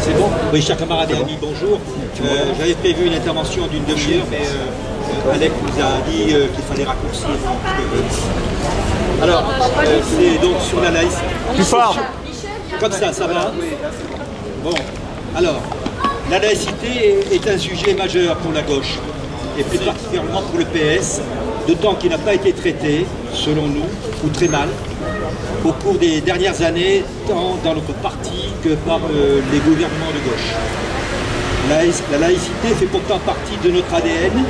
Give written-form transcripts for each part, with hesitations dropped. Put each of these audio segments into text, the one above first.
C'est bon? Oui, chers camarades et amis, bonjour. J'avais prévu une intervention d'une demi-heure, mais Alec nous a dit qu'il fallait raccourcir. Alors, c'est donc sur la laïcité. Plus fort. Comme ça va? Bon, alors, la laïcité est un sujet majeur pour la gauche, et plus particulièrement pour le PS, d'autant qu'il n'a pas été traité, selon nous, ou très mal, au cours des dernières années, tant dans notre parti que par les gouvernements de gauche. La laïcité fait pourtant partie de notre ADN.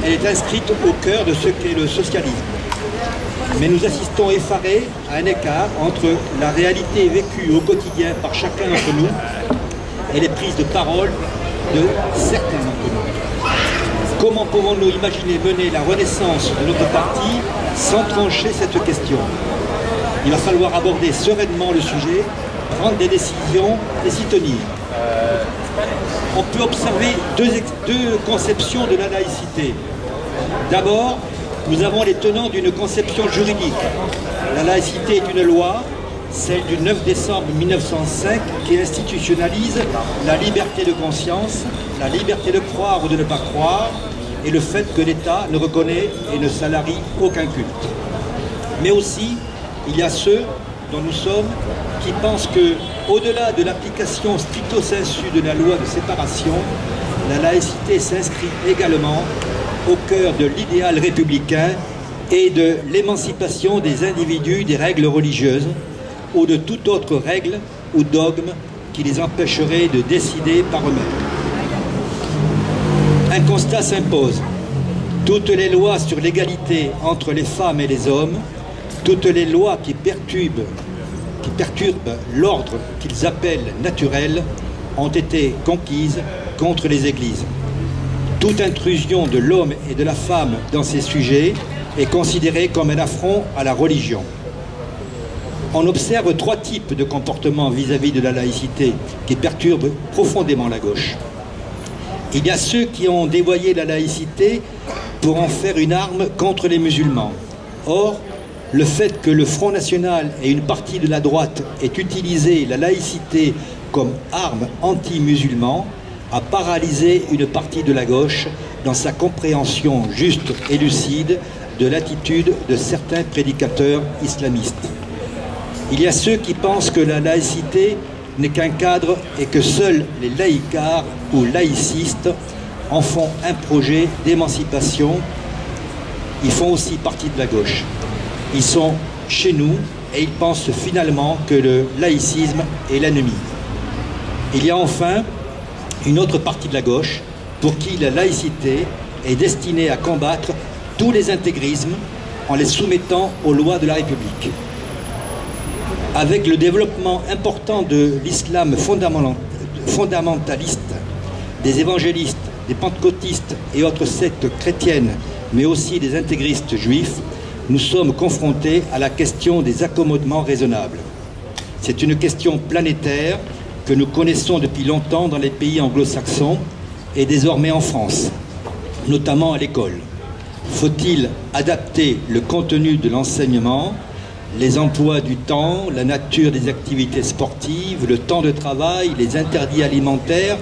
Elle est inscrite au cœur de ce qu'est le socialisme. Mais nous assistons effarés à un écart entre la réalité vécue au quotidien par chacun d'entre nous et les prises de parole de certains d'entre nous. Comment pouvons-nous imaginer mener la renaissance de notre parti sans trancher cette question? Il va falloir aborder sereinement le sujet, prendre des décisions et s'y tenir. On peut observer deux conceptions de la laïcité. D'abord, nous avons les tenants d'une conception juridique. La laïcité est une loi, celle du 9 décembre 1905, qui institutionnalise la liberté de conscience, la liberté de croire ou de ne pas croire, et le fait que l'État ne reconnaît et ne salarie aucun culte. Mais aussi, il y a ceux dont nous sommes qui pensent que, au-delà de l'application stricto sensu de la loi de séparation, la laïcité s'inscrit également au cœur de l'idéal républicain et de l'émancipation des individus des règles religieuses ou de toute autre règle ou dogme qui les empêcherait de décider par eux-mêmes. Un constat s'impose. Toutes les lois sur l'égalité entre les femmes et les hommes, toutes les lois qui perturbent l'ordre qu'ils appellent naturel, ont été conquises contre les églises. Toute intrusion de l'homme et de la femme dans ces sujets est considérée comme un affront à la religion. On observe trois types de comportements vis-à-vis de la laïcité qui perturbent profondément la gauche. Il y a ceux qui ont dévoyé la laïcité pour en faire une arme contre les musulmans. Or, le fait que le Front National et une partie de la droite aient utilisé la laïcité comme arme anti-musulman a paralysé une partie de la gauche dans sa compréhension juste et lucide de l'attitude de certains prédicateurs islamistes. Il y a ceux qui pensent que la laïcité n'est qu'un cadre et que seuls les laïcards ou laïcistes en font un projet d'émancipation. Ils font aussi partie de la gauche. Ils sont chez nous et ils pensent finalement que le laïcisme est l'ennemi. Il y a enfin une autre partie de la gauche pour qui la laïcité est destinée à combattre tous les intégrismes en les soumettant aux lois de la République. Avec le développement important de l'islam fondamentaliste, des évangélistes, des pentecôtistes et autres sectes chrétiennes, mais aussi des intégristes juifs, nous sommes confrontés à la question des accommodements raisonnables. C'est une question planétaire que nous connaissons depuis longtemps dans les pays anglo-saxons et désormais en France, notamment à l'école. Faut-il adapter le contenu de l'enseignement, les emplois du temps, la nature des activités sportives, le temps de travail, les interdits alimentaires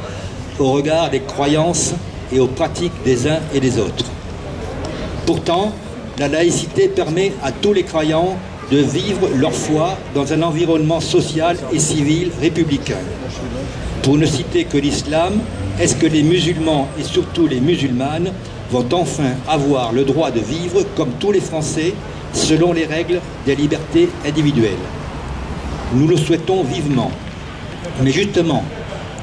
au regard des croyances et aux pratiques des uns et des autres? Pourtant, la laïcité permet à tous les croyants de vivre leur foi dans un environnement social et civil républicain. Pour ne citer que l'islam, est-ce que les musulmans et surtout les musulmanes vont enfin avoir le droit de vivre comme tous les Français selon les règles des libertés individuelles? Nous le souhaitons vivement. Mais justement,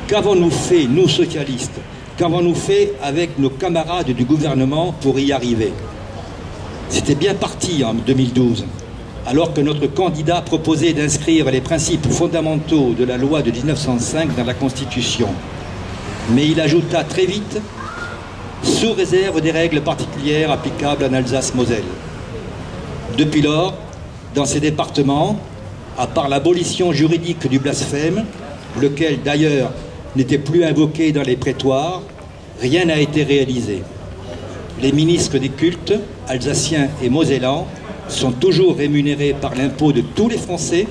qu'avons-nous fait, nous socialistes? Qu'avons-nous fait avec nos camarades du gouvernement pour y arriver? C'était bien parti en 2012, alors que notre candidat proposait d'inscrire les principes fondamentaux de la loi de 1905 dans la Constitution. Mais il ajouta très vite, sous réserve des règles particulières applicables en Alsace-Moselle. Depuis lors, dans ces départements, à part l'abolition juridique du blasphème, lequel d'ailleurs n'était plus invoqué dans les prétoires, rien n'a été réalisé. Les ministres des cultes, alsaciens et mosellans, sont toujours rémunérés par l'impôt de tous les Français,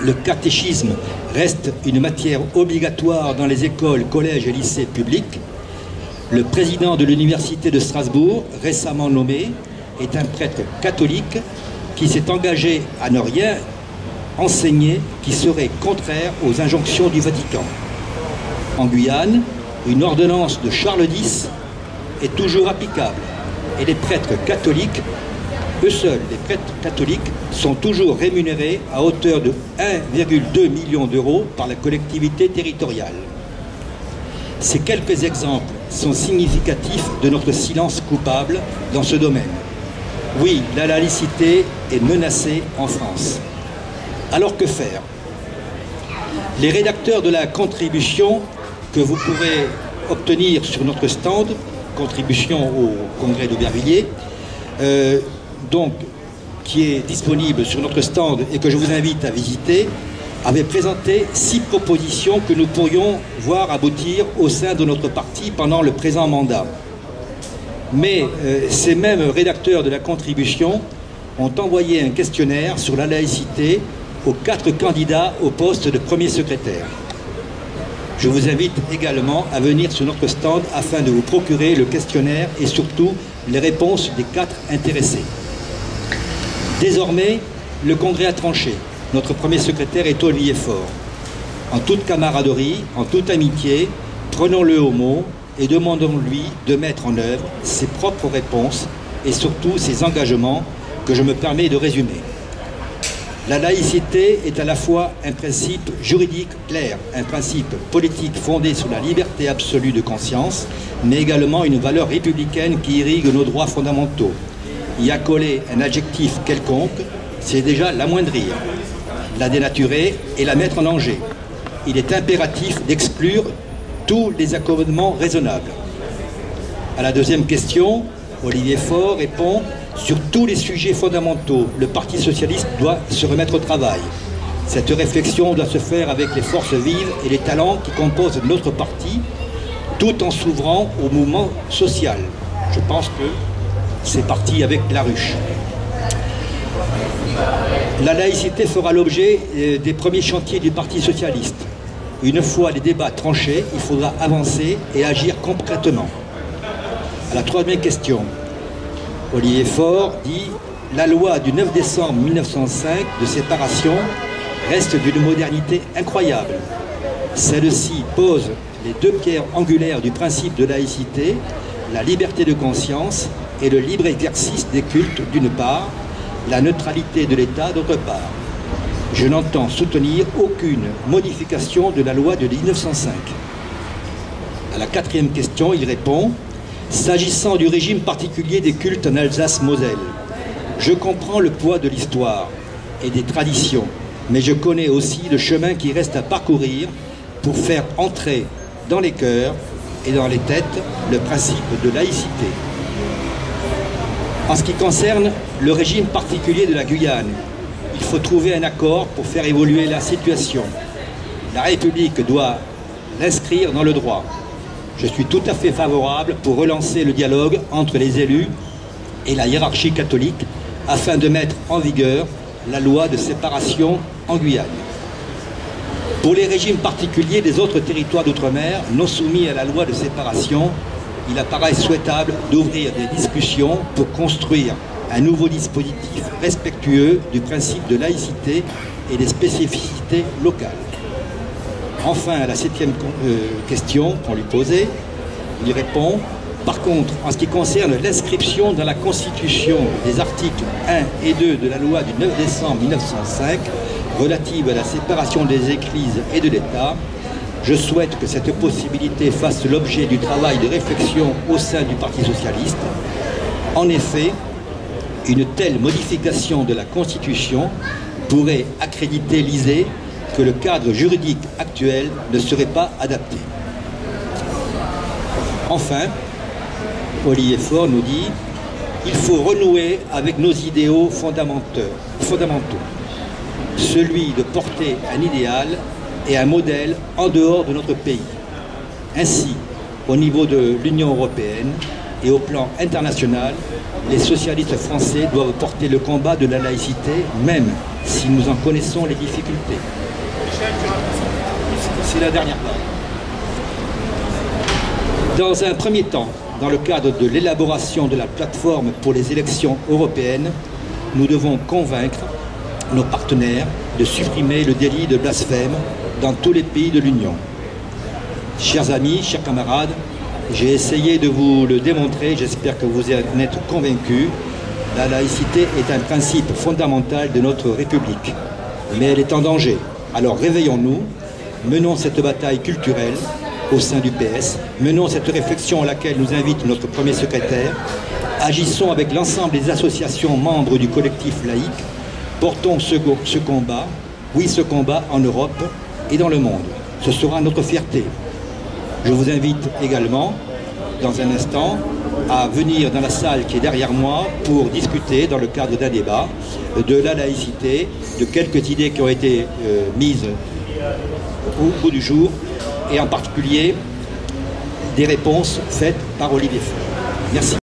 le catéchisme reste une matière obligatoire dans les écoles, collèges et lycées publics. Le président de l'université de Strasbourg, récemment nommé, est un prêtre catholique qui s'est engagé à ne rien enseigner qui serait contraire aux injonctions du Vatican. En Guyane, une ordonnance de Charles X est toujours applicable et les prêtres catholiques, eux seuls, les prêtres catholiques, sont toujours rémunérés à hauteur de 1,2 million d'euros par la collectivité territoriale. Ces quelques exemples sont significatifs de notre silence coupable dans ce domaine. Oui, la laïcité est menacée en France. Alors que faire? Les rédacteurs de la contribution que vous pourrez obtenir sur notre stand, contribution au congrès d'Aubervilliers, donc qui est disponible sur notre stand et que je vous invite à visiter, avait présenté 6 propositions que nous pourrions voir aboutir au sein de notre parti pendant le présent mandat. Mais ces mêmes rédacteurs de la contribution ont envoyé un questionnaire sur la laïcité aux 4 candidats au poste de premier secrétaire. Je vous invite également à venir sur notre stand afin de vous procurer le questionnaire et surtout les réponses des 4 intéressés. Désormais, le congrès a tranché. Notre premier secrétaire est Olivier Faure. En toute camaraderie, en toute amitié, prenons-le au mot et demandons-lui de mettre en œuvre ses propres réponses et surtout ses engagements que je me permets de résumer. La laïcité est à la fois un principe juridique clair, un principe politique fondé sur la liberté absolue de conscience, mais également une valeur républicaine qui irrigue nos droits fondamentaux. Y accoler un adjectif quelconque, c'est déjà l'amoindrir, la dénaturer et la mettre en danger. Il est impératif d'exclure tous les accommodements raisonnables. À la deuxième question, Olivier Faure répond: sur tous les sujets fondamentaux, le Parti socialiste doit se remettre au travail. Cette réflexion doit se faire avec les forces vives et les talents qui composent notre parti, tout en s'ouvrant au mouvement social. Je pense que c'est parti avec la ruche. La laïcité fera l'objet des premiers chantiers du Parti socialiste. Une fois les débats tranchés, il faudra avancer et agir concrètement. À la troisième question, Olivier Faure dit « La loi du 9 décembre 1905 de séparation reste d'une modernité incroyable. Celle-ci pose les 2 pierres angulaires du principe de laïcité, la liberté de conscience et le libre exercice des cultes d'une part, la neutralité de l'État d'autre part. Je n'entends soutenir aucune modification de la loi de 1905. » À la quatrième question, il répond « S'agissant du régime particulier des cultes en Alsace-Moselle, je comprends le poids de l'histoire et des traditions, mais je connais aussi le chemin qui reste à parcourir pour faire entrer dans les cœurs et dans les têtes le principe de laïcité. En ce qui concerne le régime particulier de la Guyane, il faut trouver un accord pour faire évoluer la situation. La République doit l'inscrire dans le droit. Je suis tout à fait favorable pour relancer le dialogue entre les élus et la hiérarchie catholique afin de mettre en vigueur la loi de séparation en Guyane. Pour les régimes particuliers des autres territoires d'outre-mer non soumis à la loi de séparation, il apparaît souhaitable d'ouvrir des discussions pour construire un nouveau dispositif respectueux du principe de laïcité et des spécificités locales. Enfin, à la 7e question qu'on lui posait, il répond « Par contre, en ce qui concerne l'inscription dans la Constitution des articles 1 et 2 de la loi du 9 décembre 1905 relative à la séparation des églises et de l'État, je souhaite que cette possibilité fasse l'objet du travail de réflexion au sein du Parti socialiste. En effet, une telle modification de la Constitution pourrait accréditer l'idée que le cadre juridique actuel ne serait pas adapté. » Enfin, Olivier Faure nous dit « Il faut renouer avec nos idéaux fondamentaux, celui de porter un idéal et un modèle en dehors de notre pays. Ainsi, au niveau de l'Union européenne, et au plan international, les socialistes français doivent porter le combat de la laïcité, même si nous en connaissons les difficultés. C'est la dernière page. Dans un premier temps, dans le cadre de l'élaboration de la plateforme pour les élections européennes, nous devons convaincre nos partenaires de supprimer le délit de blasphème dans tous les pays de l'Union. Chers amis, chers camarades, j'ai essayé de vous le démontrer, j'espère que vous en êtes convaincus. La laïcité est un principe fondamental de notre République, mais elle est en danger. Alors réveillons-nous, menons cette bataille culturelle au sein du PS, menons cette réflexion à laquelle nous invite notre premier secrétaire, agissons avec l'ensemble des associations membres du collectif laïque, portons ce combat, oui ce combat en Europe et dans le monde. Ce sera notre fierté. Je vous invite également, dans un instant, à venir dans la salle qui est derrière moi pour discuter, dans le cadre d'un débat, de la laïcité, de quelques idées qui ont été mises au bout du jour, et en particulier des réponses faites par Olivier Faure. Merci.